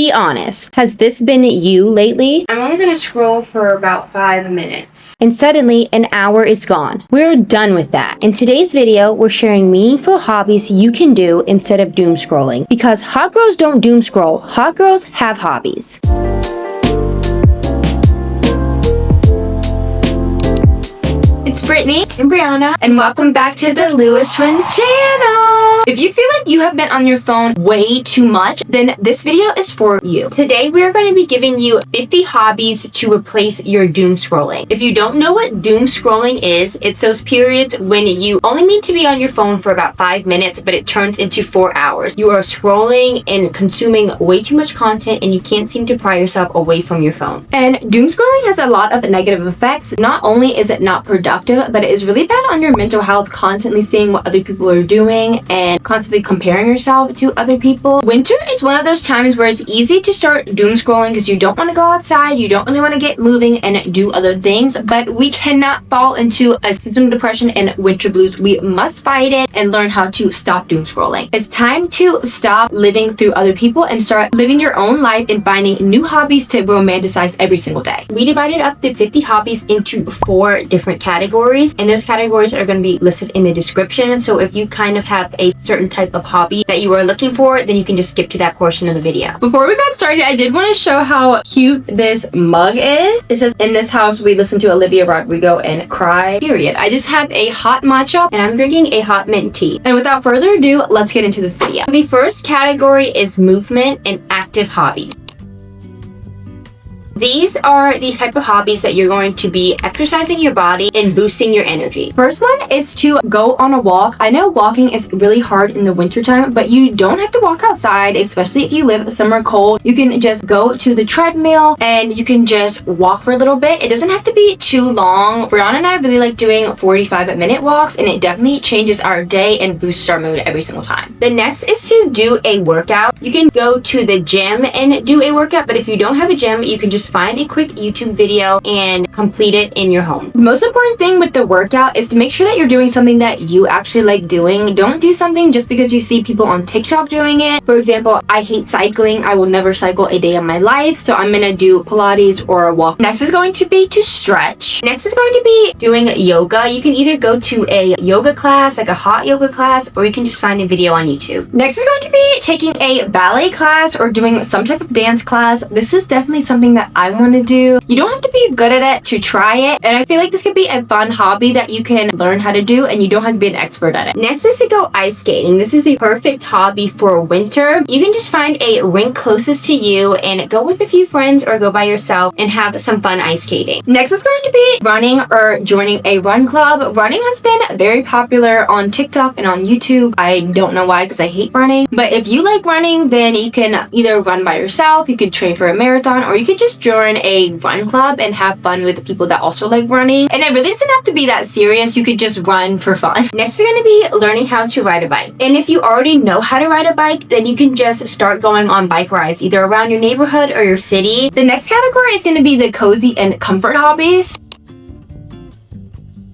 Be honest, has this been you lately? I'm only gonna scroll for about 5 minutes. And suddenly, an hour is gone. We're done with that. In today's video, we're sharing meaningful hobbies you can do instead of doom scrolling. Because hot girls don't doom scroll, hot girls have hobbies. It's Brittany and Brianna, and welcome back to the Lewis Friends channel. If you feel like you have been on your phone way too much, then this video is for you. Today, we are going to be giving you 50 hobbies to replace your doom scrolling. If you don't know what doom scrolling is, it's those periods when you only need to be on your phone for about 5 minutes, but it turns into 4 hours. You are scrolling and consuming way too much content, and you can't seem to pry yourself away from your phone. And doom scrolling has a lot of negative effects. Not only is it not productive, but it is really bad on your mental health, constantly seeing what other people are doing and constantly comparing yourself to other people. Winter is one of those times where it's easy to start doom scrolling because you don't want to go outside, you don't really want to get moving and do other things, but we cannot fall into a seasonal depression and winter blues. We must fight it and learn how to stop doom scrolling. It's time to stop living through other people and start living your own life and finding new hobbies to romanticize every single day. We divided up the 50 hobbies into 4 different categories, and those categories are going to be listed in the description. So if you kind of have a certain type of hobby that you are looking for, then you can just skip to that portion of the video. Before we got started, I did want to show how cute this mug is. It says, "In this house, we listen to Olivia Rodrigo and cry, period." I just had a hot matcha and I'm drinking a hot mint tea. And without further ado, let's get into this video. The first category is movement and active hobbies. These are the type of hobbies that you're going to be exercising your body and boosting your energy. First one is to go on a walk. I know walking is really hard in the wintertime, but you don't have to walk outside, especially if you live somewhere cold. You can just go to the treadmill and you can just walk for a little bit. It doesn't have to be too long. Brianna and I really like doing 45-minute walks, and it definitely changes our day and boosts our mood every single time. The next is to do a workout. You can go to the gym and do a workout, but if you don't have a gym, you can just find a quick YouTube video and complete it in your home. The most important thing with the workout is to make sure that you're doing something that you actually like doing. Don't do something just because you see people on TikTok doing it. For example, I hate cycling. I will never cycle a day of my life, so I'm gonna do Pilates or a walk. Next is going to be to stretch. Next is going to be doing yoga. You can either go to a yoga class, like a hot yoga class, or you can just find a video on YouTube. Next is going to be taking a ballet class or doing some type of dance class. This is definitely something that I want to do. You don't have to be good at it to try it, and I feel like this could be a fun hobby that you can learn how to do, and you don't have to be an expert at it. Next is to go ice skating. This is the perfect hobby for winter. You can just find a rink closest to you and go with a few friends or go by yourself and have some fun ice skating. Next is going to be running or joining a run club. Running has been very popular on TikTok and on YouTube. I don't know why, because I hate running, but if you like running, then you can either run by yourself, you could train for a marathon, or you could just join a run club and have fun with the people that also like running. And it really doesn't have to be that serious. You could just run for fun. Next, you're going to be learning how to ride a bike. And if you already know how to ride a bike, then you can just start going on bike rides, either around your neighborhood or your city. The next category is going to be the cozy and comfort hobbies.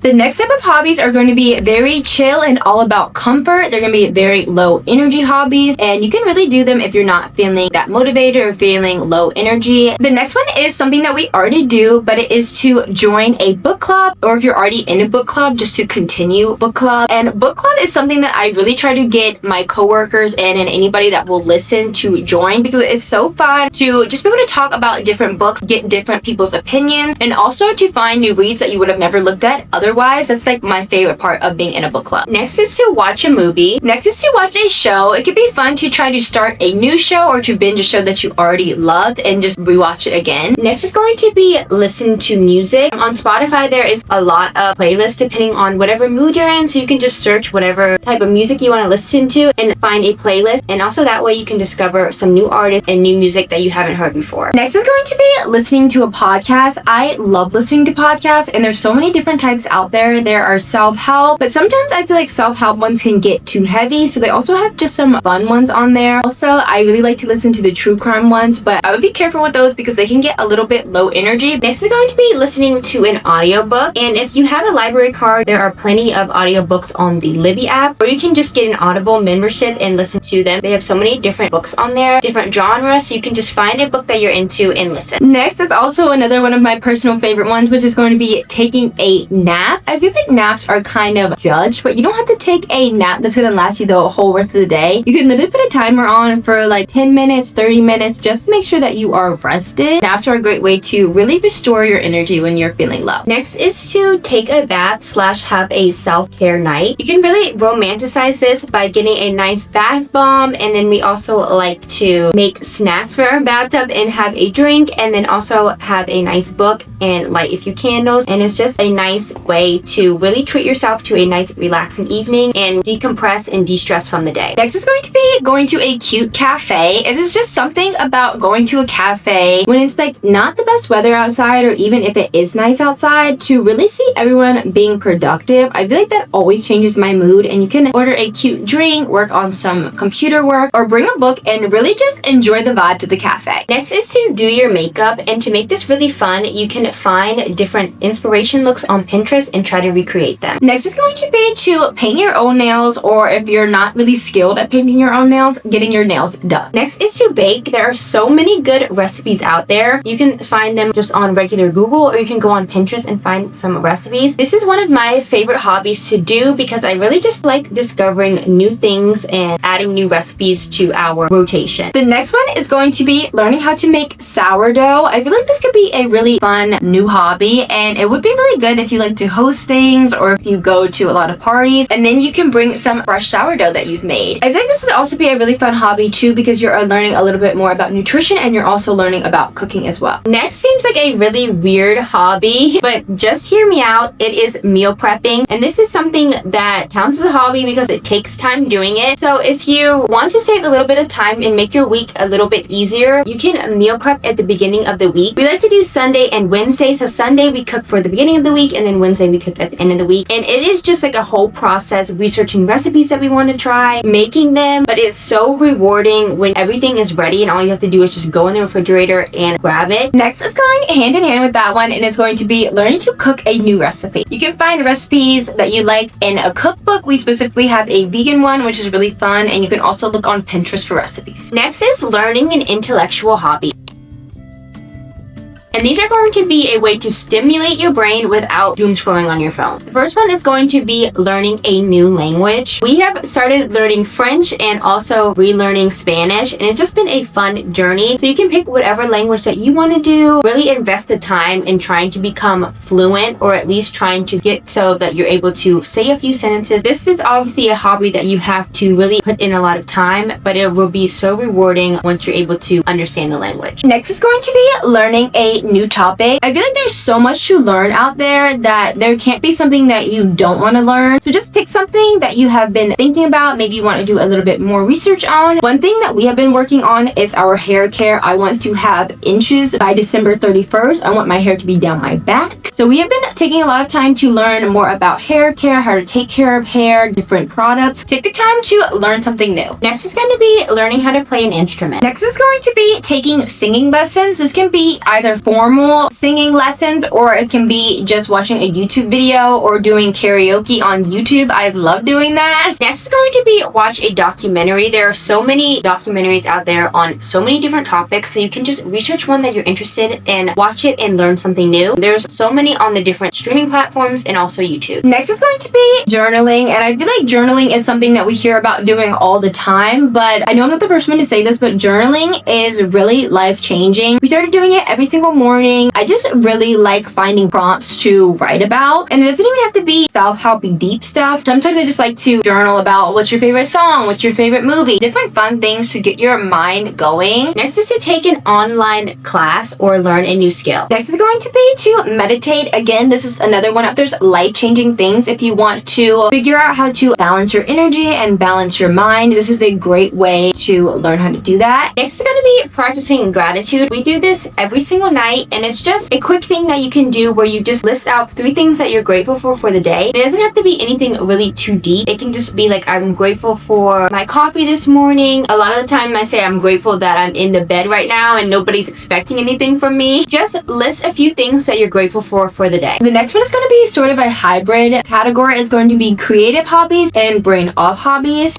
The next type of hobbies are going to be very chill and all about comfort. They're going to be very low energy hobbies, and you can really do them if you're not feeling that motivated or feeling low energy. The next one is something that we already do, but it is to join a book club, or if you're already in a book club, just to continue book club. And book club is something that I really try to get my coworkers and anybody that will listen to join, because it's so fun to just be able to talk about different books, get different people's opinions, and also to find new reads that you would have never looked at otherwise. That's like my favorite part of being in a book club. Next is to watch a movie. Next is to watch a show. It could be fun to try to start a new show or to binge a show that you already loved and just rewatch it again. Next is going to be listen to music. On Spotify, there is a lot of playlists depending on whatever mood you're in, so you can just search whatever type of music you want to listen to and find a playlist, and also that way you can discover some new artists and new music that you haven't heard before. Next is going to be listening to a podcast. I love listening to podcasts, and there's so many different types out out there. There are self-help, but sometimes I feel like self-help ones can get too heavy, so they also have just some fun ones on there. Also, I really like to listen to the true crime ones, but I would be careful with those because they can get a little bit low energy. Next is going to be listening to an audiobook, and if you have a library card, there are plenty of audiobooks on the Libby app, or you can just get an Audible membership and listen to them. They have so many different books on there, different genres, so you can just find a book that you're into and listen. Next is also another one of my personal favorite ones, which is going to be taking a nap. I feel like naps are kind of judged, but you don't have to take a nap that's going to last you the whole rest of the day. You can literally put a timer on for like 10 minutes, 30 minutes, just to make sure that you are rested. Naps are a great way to really restore your energy when you're feeling low. Next is to take a bath / have a self-care night. You can really romanticize this by getting a nice bath bomb, and then we also like to make snacks for our bathtub and have a drink, and then also have a nice book and light a few candles, and it's just a nice way to really treat yourself to a nice relaxing evening and decompress and de-stress from the day. Next is going to be going to a cute cafe. It is just something about going to a cafe when it's like not the best weather outside, or even if it is nice outside, to really see everyone being productive. I feel like that always changes my mood, and you can order a cute drink, work on some computer work, or bring a book and really just enjoy the vibe to the cafe. Next is to do your makeup, and to make this really fun, you can find different inspiration looks on Pinterest and try to recreate them. Next is going to be to paint your own nails, or if you're not really skilled at painting your own nails, getting your nails done. Next is to bake. There are so many good recipes out there. You can find them just on regular Google, or you can go on Pinterest and find some recipes. This is one of my favorite hobbies to do because I really just like discovering new things and adding new recipes to our rotation. The next one is going to be learning how to make sourdough. I feel like this could be a really fun new hobby, and it would be really good if you like to host things, or if you go to a lot of parties, and then you can bring some fresh sourdough that you've made. I think this would also be a really fun hobby too, because you're learning a little bit more about nutrition, and you're also learning about cooking as well. Next seems like a really weird hobby, but just hear me out. It is meal prepping, and this is something that counts as a hobby because it takes time doing it. So if you want to save a little bit of time and make your week a little bit easier, you can meal prep at the beginning of the week. We like to do Sunday and Wednesday. So Sunday we cook for the beginning of the week, and then Wednesday we cook at the end of the week. And it is just like a whole process, researching recipes that we want to try, making them, but it's so rewarding when everything is ready and all you have to do is just go in the refrigerator and grab it. Next is going hand in hand with that one, and it's going to be learning to cook a new recipe. You can find recipes that you like in a cookbook. We specifically have a vegan one, which is really fun, and you can also look on Pinterest for recipes. Next is learning an intellectual hobby. And these are going to be a way to stimulate your brain without doom scrolling on your phone. The first one is going to be learning a new language. We have started learning French and also relearning Spanish, and it's just been a fun journey. So you can pick whatever language that you want to do, really invest the time in trying to become fluent, or at least trying to get so that you're able to say a few sentences. This is obviously a hobby that you have to really put in a lot of time, but it will be so rewarding once you're able to understand the language. Next is going to be learning a new topic. I feel like there's so much to learn out there that there can't be something that you don't want to learn. So just pick something that you have been thinking about, maybe you want to do a little bit more research on. One thing that we have been working on is our hair care. I want to have inches by December 31st. I want my hair to be down my back. So we have been taking a lot of time to learn more about hair care, how to take care of hair, different products. Take the time to learn something new. Next is going to be learning how to play an instrument. Next is going to be taking singing lessons. This can be either formal singing lessons, or it can be just watching a YouTube video or doing karaoke on YouTube. I love doing that. Next is going to be watch a documentary. There are so many documentaries out there on so many different topics, so you can just research one that you're interested in and watch it and learn something new. There's so many on the different streaming platforms and also YouTube. Next is going to be journaling, and I feel like journaling is something that we hear about doing all the time, but I know I'm not the first one to say this, but journaling is really life-changing. We started doing it every single morning. I just really like finding prompts to write about, and it doesn't even have to be self-helpy deep stuff. Sometimes I just like to journal about what's your favorite song, what's your favorite movie, different fun things to get your mind going. Next is to take an online class or learn a new skill. Next is going to be to meditate. Again, this is another one of those life-changing things. If you want to figure out how to balance your energy and balance your mind, this is a great way to learn how to do that. Next is going to be practicing gratitude. We do this every single night night, and it's just a quick thing that you can do where you just list out 3 things that you're grateful for the day. It doesn't have to be anything really too deep. It can just be like, I'm grateful for my coffee this morning. A lot of the time I say I'm grateful that I'm in the bed right now and nobody's expecting anything from me. Just list a few things that you're grateful for the day. The next one is going to be sort of a hybrid category. It's going to be creative hobbies and brain off hobbies.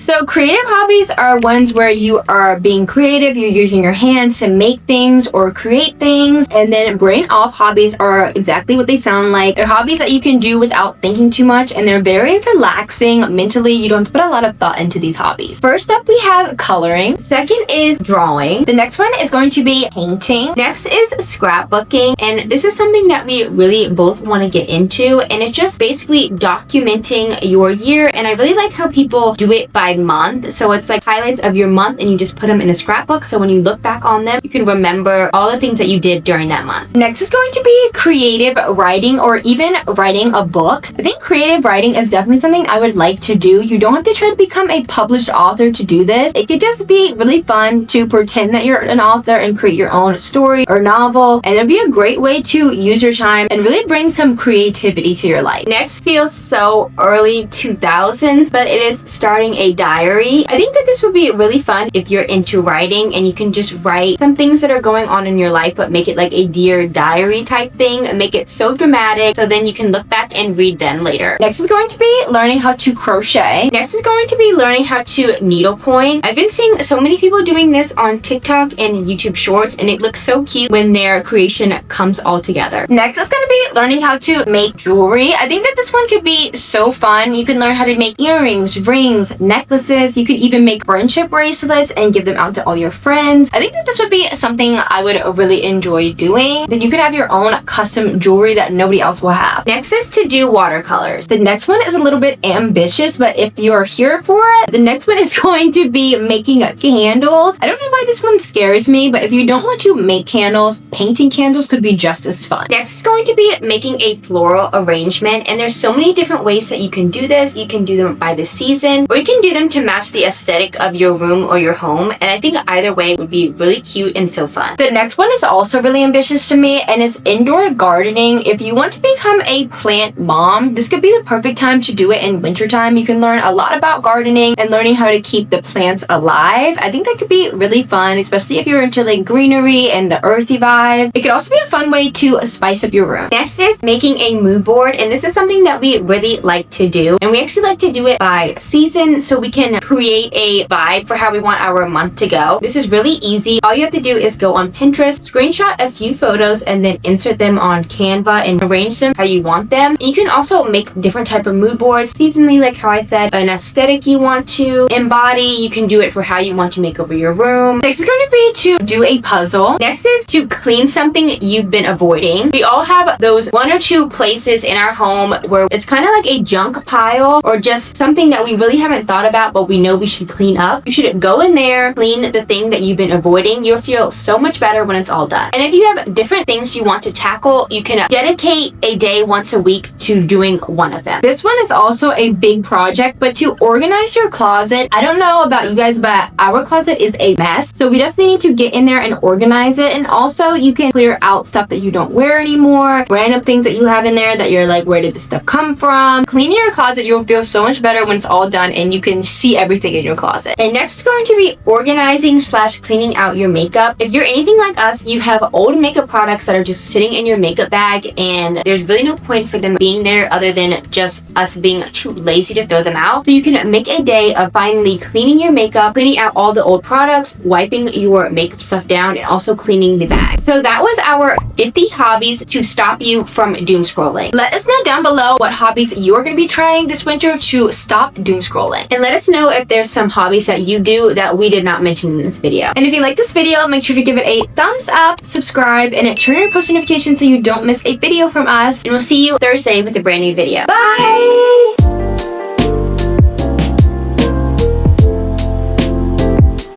So creative hobbies are ones where you are being creative, you're using your hands to make things or create things. And then brain off hobbies are exactly what they sound like. They're hobbies that you can do without thinking too much, and they're very relaxing mentally. You don't have to put a lot of thought into these hobbies. First up, we have coloring. Second is drawing. The next one is going to be painting. Next is scrapbooking. And this is something that we really both want to get into. And it's just basically documenting your year. And I really like how people do it by month. So it's like highlights of your month and you just put them in a scrapbook, so when you look back on them, you can remember all the things that you did during that month. Next is going to be creative writing, or even writing a book. I think creative writing is definitely something I would like to do. You don't have to try to become a published author to do this. It could just be really fun to pretend that you're an author and create your own story or novel, and it'd be a great way to use your time and really bring some creativity to your life. Next feels so early 2000s, but it is starting a diary. I think that this would be really fun if you're into writing, and you can just write some things that are going on in your life, but make it like a Dear Diary type thing, and make it so dramatic so then you can look back and read them later. Next is going to be learning how to crochet. Next is going to be learning how to needlepoint. I've been seeing so many people doing this on TikTok and YouTube Shorts, and it looks so cute when their creation comes all together. Next is going to be learning how to make jewelry. I think that this one could be so fun. You can learn how to make earrings, rings, necklaces. You could even make friendship bracelets and give them out to all your friends. I think that this would be something I would really enjoy doing. Then you could have your own custom jewelry that nobody else will have. Next is to do watercolors. The next one is a little bit ambitious, but if you're here for it, the next one is going to be making candles. I don't know why this one scares me, but if you don't want to make candles, painting candles could be just as fun. Next is going to be making a floral arrangement, and there's so many different ways that you can do this. You can do them by the season, or you can do them to match the aesthetic of your room or your home, and I think either way would be really cute and so fun. The next one is also really ambitious to me, and it's indoor gardening. If you want to become a plant mom, this could be the perfect time to do it in wintertime. You can learn a lot about gardening and learning how to keep the plants alive. I think that could be really fun, especially if you're into like greenery and the earthy vibe. It could also be a fun way to spice up your room. Next is making a mood board, and this is something that we really like to do, and we actually like to do it by season, so we can create a vibe for how we want our month to go. This is really easy. All you have to do is go on Pinterest, screenshot a few photos, and then insert them on Canva and arrange them how you want them. And you can also make different type of mood boards seasonally, like how I said, an aesthetic you want to embody. You can do it for how you want to make over your room. Next is going to be to do a puzzle. Next is to clean something you've been avoiding. We all have those 1 or 2 places in our home where it's kind of like a junk pile, or just something that we really haven't thought about but we know we should clean up. You should go in there, clean the thing that you've been avoiding. You'll feel so much better when it's all done. And if you have different things you want to tackle, you can dedicate a day once a week to doing one of them. This one is also a big project, but to organize your closet, I don't know about you guys, but our closet is a mess. So we definitely need to get in there and organize it. And also you can clear out stuff that you don't wear anymore, random things that you have in there that you're like, where did this stuff come from? Cleaning your closet, you'll feel so much better when it's all done and you can see everything in your closet. And next is going to be organizing / cleaning out your makeup. If you're anything like us, you have old makeup products that are just sitting in your makeup bag, and there's really no point for them being there other than just us being too lazy to throw them out. So you can make a day of finally cleaning your makeup, cleaning out all the old products, wiping your makeup stuff down, and also cleaning the bag. So that was our 50 hobbies to stop you from doom scrolling. Let us know down below what hobbies you're going to be trying this winter to stop doom scrolling. And let us know if there's some hobbies that you do that we did not mention in this video. And if you like this video, make sure to give it a thumbs up, subscribe, and turn on post notifications so you don't miss a video from us. And we'll see you Thursday with a brand new video. Bye!